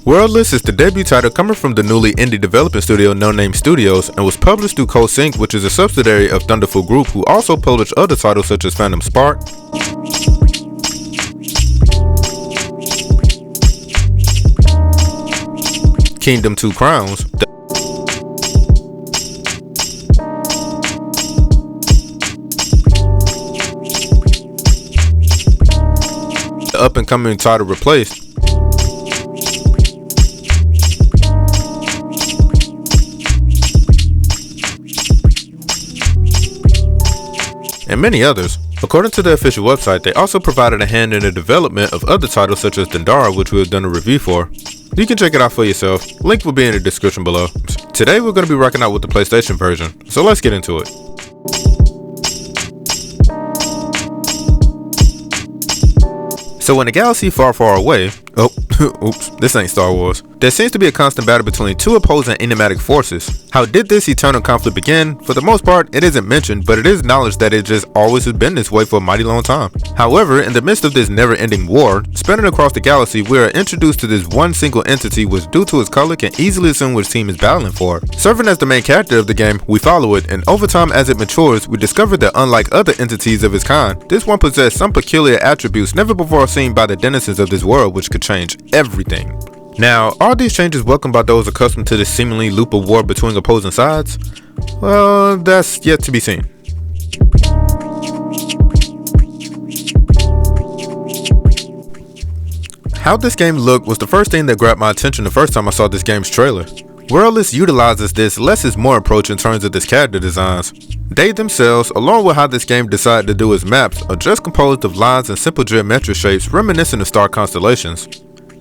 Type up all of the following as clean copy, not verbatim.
Worldless is the debut title coming from the newly indie developing studio Noname Studios and was published through CoSync, which is a subsidiary of Thunderful Group, who also published other titles such as Phantom Spark, Kingdom 2 Crowns, the up-and-coming title Replaced, and many others. According to the official website, they also provided a hand in the development of other titles such as Dendara, which we have done a review for. You can check it out for yourself. Link will be in the description below. Today we're going to be rocking out with the PlayStation version, so let's get into it. So in a galaxy far, far away, oops, this ain't Star Wars, there seems to be a constant battle between two opposing enigmatic forces. How did this eternal conflict begin? For the most part, it isn't mentioned, but it is acknowledged that it just always has been this way for a mighty long time. However, in the midst of this never-ending war, spanning across the galaxy, we are introduced to this one single entity which, due to its color, can easily assume which team is battling for. Serving as the main character of the game, we follow it, and over time as it matures, we discover that unlike other entities of its kind, this one possessed some peculiar attributes never before seen by the denizens of this world, which could change everything. Now, are these changes welcomed by those accustomed to this seemingly loop of war between opposing sides? Well, that's yet to be seen. How this game looked was the first thing that grabbed my attention the first time I saw this game's trailer. Worldless utilizes this less is more approach in terms of its character designs. They themselves, along with how this game decided to do its maps, are just composed of lines and simple geometric shapes reminiscent of star constellations.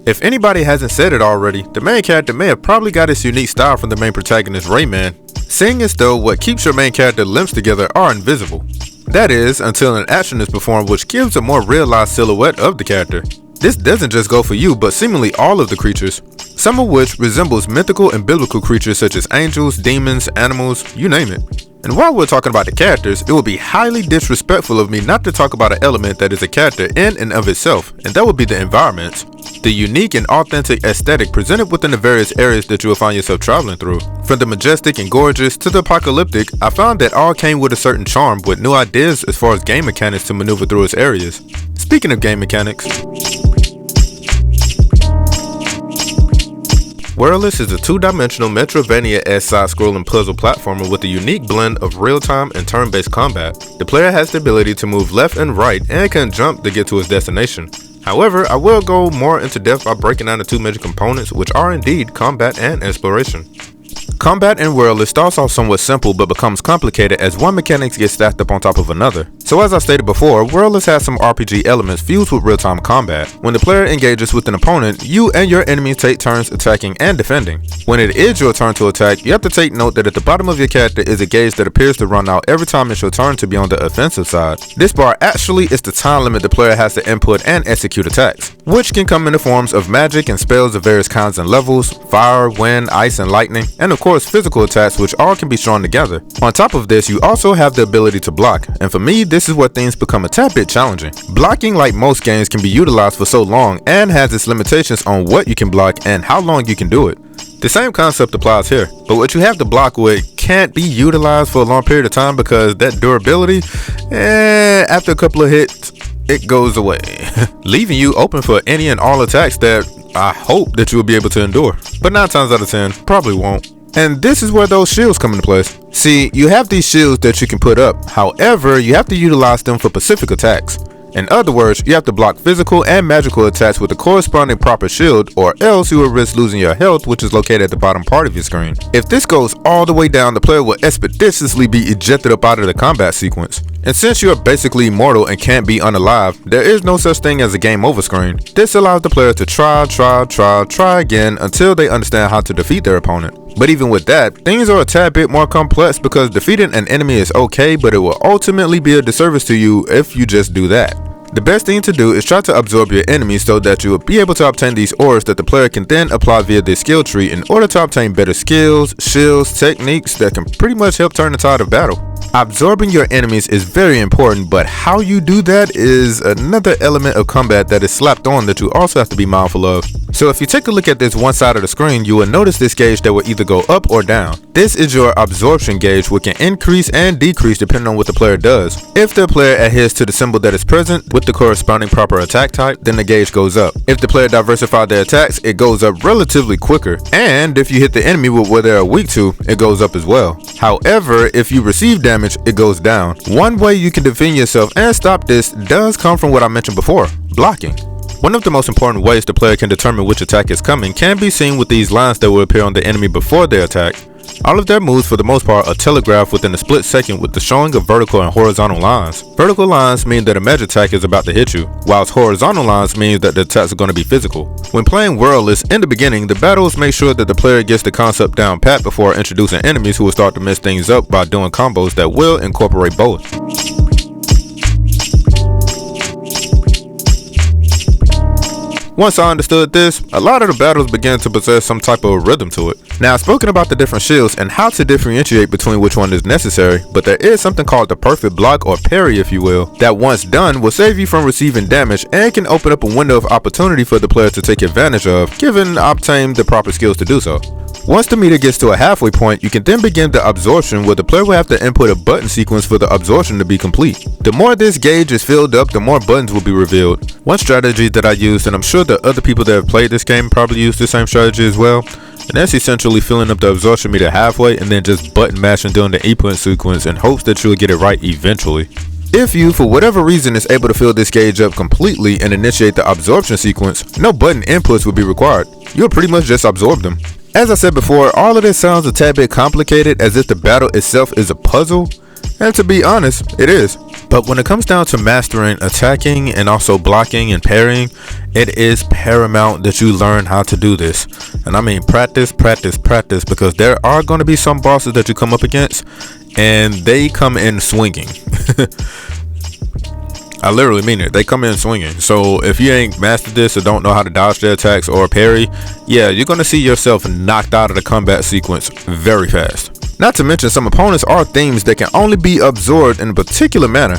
If anybody hasn't said it already, the main character may have probably got its unique style from the main protagonist Rayman, seeing as though what keeps your main character limbs together are invisible. That is, until an action is performed which gives a more realized silhouette of the character. This doesn't just go for you, but seemingly all of the creatures, some of which resembles mythical and biblical creatures such as angels, demons, animals, you name it. And while we're talking about the characters, it would be highly disrespectful of me not to talk about an element that is a character in and of itself, and that would be the environments. The unique and authentic aesthetic presented within the various areas that you will find yourself traveling through. From the majestic and gorgeous to the apocalyptic, I found that all came with a certain charm with new ideas as far as game mechanics to maneuver through its areas. Speaking of game mechanics, Wordless is a two-dimensional metroidvania-esque side-scrolling puzzle platformer with a unique blend of real-time and turn-based combat. The player has the ability to move left and right and can jump to get to his destination. However, I will go more into depth by breaking down the two major components, which are indeed combat and exploration. Combat in Wordless starts off somewhat simple but becomes complicated as one mechanics gets stacked up on top of another. So as I stated before, Wordless has some RPG elements fused with real-time combat. When the player engages with an opponent, you and your enemies take turns attacking and defending. When it is your turn to attack, you have to take note that at the bottom of your character is a gauge that appears to run out every time it's your turn to be on the offensive side. This bar actually is the time limit the player has to input and execute attacks, which can come in the forms of magic and spells of various kinds and levels, fire, wind, ice, and lightning, and of course physical attacks, which all can be strung together. On top of this, you also have the ability to block, and for me this is where things become a tad bit challenging. Blocking, like most games, can be utilized for so long and has its limitations on what you can block and how long you can do it. The same concept applies here, but what you have to block with can't be utilized for a long period of time because that durability, after a couple of hits, it goes away, leaving you open for any and all attacks that I hope that you will be able to endure, but 9 times out of 10 probably won't. And this is where those shields come into place. See, you have these shields that you can put up, however you have to utilize them for specific attacks. In other words, you have to block physical and magical attacks with the corresponding proper shield, or else you will risk losing your health, which is located at the bottom part of your screen. If this goes all the way down, the player will expeditiously be ejected up out of the combat sequence. And since you are basically immortal and can't be unalive, there is no such thing as a game over screen. This allows the player to try again until they understand how to defeat their opponent. But even with that, things are a tad bit more complex because defeating an enemy is okay, but it will ultimately be a disservice to you if you just do that. The best thing to do is try to absorb your enemies so that you will be able to obtain these ores that the player can then apply via their skill tree in order to obtain better skills, shields, techniques that can pretty much help turn the tide of battle. Absorbing your enemies is very important, but how you do that is another element of combat that is slapped on that you also have to be mindful of. So if you take a look at this one side of the screen, you will notice this gauge that will either go up or down. This is your absorption gauge, which can increase and decrease depending on what the player does. If the player adheres to the symbol that is present with the corresponding proper attack type, then the gauge goes up. If the player diversifies their attacks, it goes up relatively quicker. And if you hit the enemy with what they are weak to, it goes up as well. However, if you receive damage, it goes down. One way you can defend yourself and stop this does come from what I mentioned before, blocking. One of the most important ways the player can determine which attack is coming can be seen with these lines that will appear on the enemy before they attack. All of their moves for the most part are telegraphed within a split second with the showing of vertical and horizontal lines. Vertical lines mean that a magic attack is about to hit you, whilst horizontal lines mean that the attacks are going to be physical. When playing Wordless, in the beginning, the battles make sure that the player gets the concept down pat before introducing enemies who will start to mess things up by doing combos that will incorporate both. Once I understood this, a lot of the battles began to possess some type of rhythm to it. Now, I've spoken about the different shields and how to differentiate between which one is necessary, but there is something called the perfect block or parry, if you will, that once done will save you from receiving damage and can open up a window of opportunity for the player to take advantage of, given obtain the proper skills to do so. Once the meter gets to a halfway point, you can then begin the absorption, where the player will have to input a button sequence for the absorption to be complete. The more this gauge is filled up, the more buttons will be revealed. One strategy that I used, and I'm sure that other people that have played this game probably use the same strategy as well, and that's essentially filling up the absorption meter halfway and then just button mashing during the input sequence in hopes that you'll get it right eventually. If you, for whatever reason, is able to fill this gauge up completely and initiate the absorption sequence, no button inputs will be required. You'll pretty much just absorb them. As I said before, all of this sounds a tad bit complicated, as if the battle itself is a puzzle, and to be honest, it is. But when it comes down to mastering attacking and also blocking and parrying, it is paramount that you learn how to do this. And I mean practice, because there are going to be some bosses that you come up against and they come in swinging. I literally mean it. They come in swinging. So if you ain't mastered this or don't know how to dodge their attacks or parry, yeah, you're going to see yourself knocked out of the combat sequence very fast. Not to mention, some opponents are themes that can only be absorbed in a particular manner,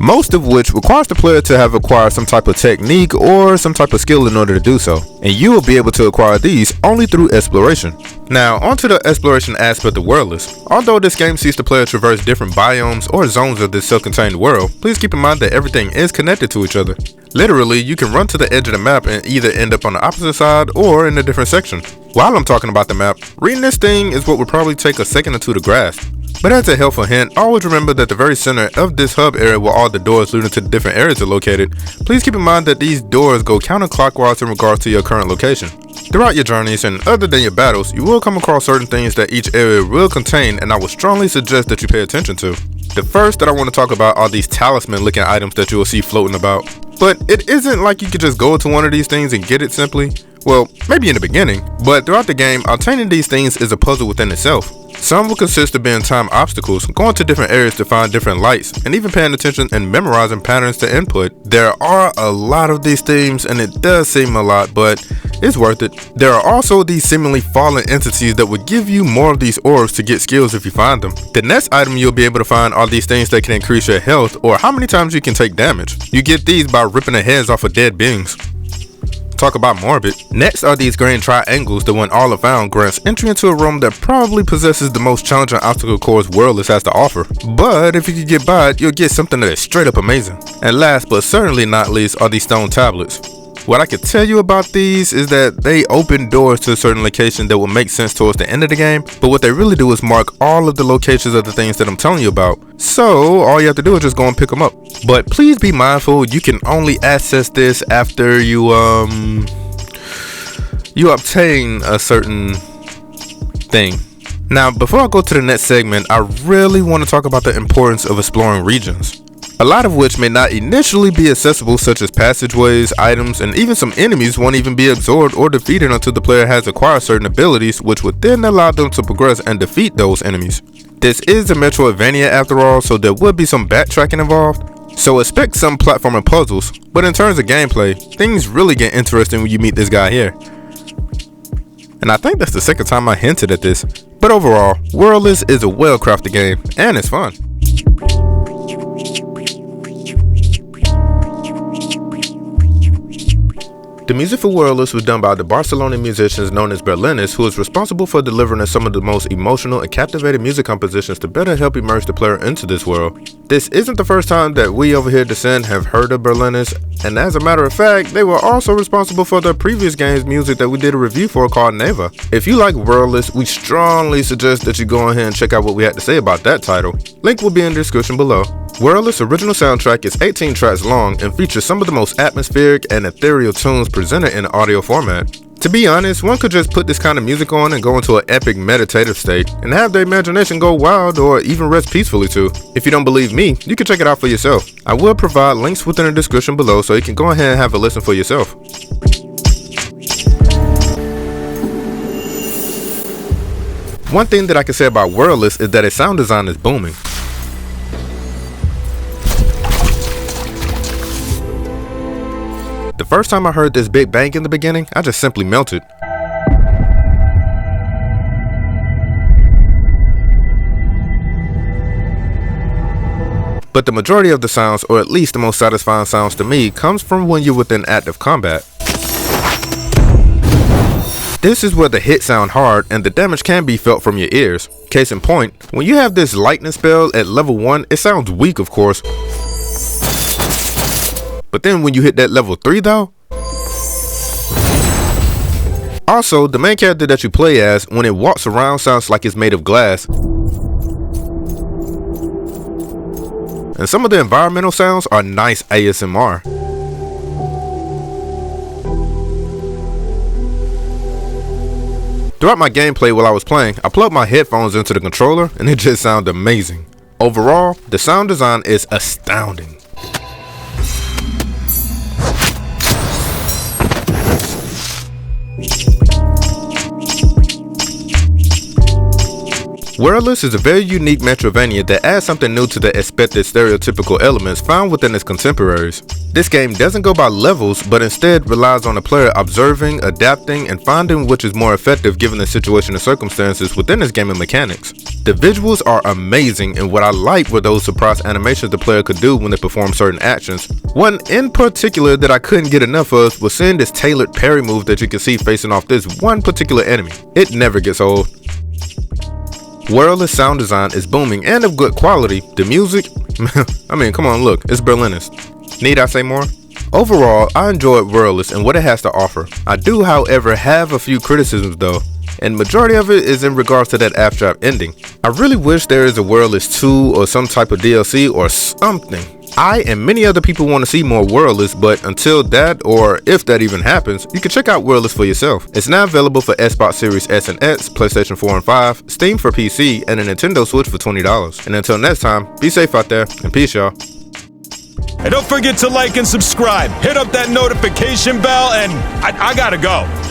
most of which requires the player to have acquired some type of technique or some type of skill in order to do so, and you will be able to acquire these only through exploration. Now, onto the exploration aspect of Wordless. Although this game sees the player traverse different biomes or zones of this self-contained world, please keep in mind that everything is connected to each other. Literally, you can run to the edge of the map and either end up on the opposite side or in a different section. While I'm talking about the map, reading this thing is what would probably take a second or two to grasp. But as a helpful hint, always remember that the very center of this hub area where all the doors leading to the different areas are located, please keep in mind that these doors go counterclockwise in regards to your current location. Throughout your journeys and other than your battles, you will come across certain things that each area will contain, and I would strongly suggest that you pay attention to. The first that I want to talk about are these talisman looking items that you will see floating about. But it isn't like you could just go to one of these things and get it simply. Well, maybe in the beginning, but throughout the game, obtaining these things is a puzzle within itself. Some will consist of being time obstacles, going to different areas to find different lights, and even paying attention and memorizing patterns to input. There are a lot of these themes, and it does seem a lot, but it's worth it. There are also these seemingly fallen entities that will give you more of these orbs to get skills if you find them. The next item you'll be able to find are these things that can increase your health or how many times you can take damage. You get these by ripping the heads off of dead beings. Talk about morbid. Next are these green triangles that, when all are found, grants entry into a room that probably possesses the most challenging obstacle course Wordless has to offer. But if you can get by it, you'll get something that is straight up amazing. And last but certainly not least are these stone tablets. What I can tell you about these is that they open doors to a certain location that will make sense towards the end of the game, but what they really do is mark all of the locations of the things that I'm telling you about. So all you have to do is just go and pick them up. But please be mindful, you can only access this after you obtain a certain thing. Now, before I go to the next segment, I really want to talk about the importance of exploring regions, a lot of which may not initially be accessible, such as passageways, items, and even some enemies won't even be absorbed or defeated until the player has acquired certain abilities, which would then allow them to progress and defeat those enemies. This is a metroidvania after all, so there would be some backtracking involved, so expect some platforming puzzles, but in terms of gameplay, things really get interesting when you meet this guy here. And I think that's the second time I hinted at this, but overall, Wordless is a well-crafted game, and it's fun. The music for Wordless was done by the Barcelona musicians known as Wordless, who is responsible for delivering us some of the most emotional and captivating music compositions to better help immerse the player into this world. This isn't the first time that we over here at Dyxnt have heard of Wordless, and as a matter of fact, they were also responsible for the previous game's music that we did a review for called Noname. If you like Wordless, we strongly suggest that you go ahead and check out what we had to say about that title. Link will be in the description below. Wordless' original soundtrack is 18 tracks long and features some of the most atmospheric and ethereal tunes presented in audio format. To be honest, one could just put this kind of music on and go into an epic meditative state and have their imagination go wild or even rest peacefully too. If you don't believe me, you can check it out for yourself. I will provide links within the description below so you can go ahead and have a listen for yourself. One thing that I can say about Wordless is that its sound design is booming. The first time I heard this big bang in the beginning, I just simply melted. But the majority of the sounds, or at least the most satisfying sounds to me, comes from when you're within active combat. This is where the hits sound hard and the damage can be felt from your ears. Case in point, when you have this lightning spell at level 1, it sounds weak of course. But then when you hit that level 3 though? Also, the main character that you play as, when it walks around, sounds like it's made of glass. And some of the environmental sounds are nice ASMR. Throughout my gameplay while I was playing, I plugged my headphones into the controller and it just sounded amazing. Overall, the sound design is astounding. Wordless is a very unique metroidvania that adds something new to the expected stereotypical elements found within its contemporaries. This game doesn't go by levels, but instead relies on the player observing, adapting, and finding which is more effective given the situation and circumstances within its gaming mechanics. The visuals are amazing, and what I like were those surprise animations the player could do when they perform certain actions. One in particular that I couldn't get enough of was seeing this tailored parry move that you can see facing off this one particular enemy. It never gets old. Wordless sound design is booming and of good quality. The music, I mean, come on, look, it's Wordless. Need I say more? Overall, I enjoyed Wordless and what it has to offer. I do, however, have a few criticisms though, and majority of it is in regards to that abstract ending. I really wish there is a Wordless 2 or some type of DLC or something. I and many other people want to see more Wordless, but until that, or if that even happens, you can check out Wordless for yourself. It's now available for Xbox Series S and X, PlayStation 4 and 5, Steam for PC, and a Nintendo Switch for $20. And until next time, be safe out there, and peace y'all. And don't forget to like and subscribe. Hit up that notification bell, and I gotta go.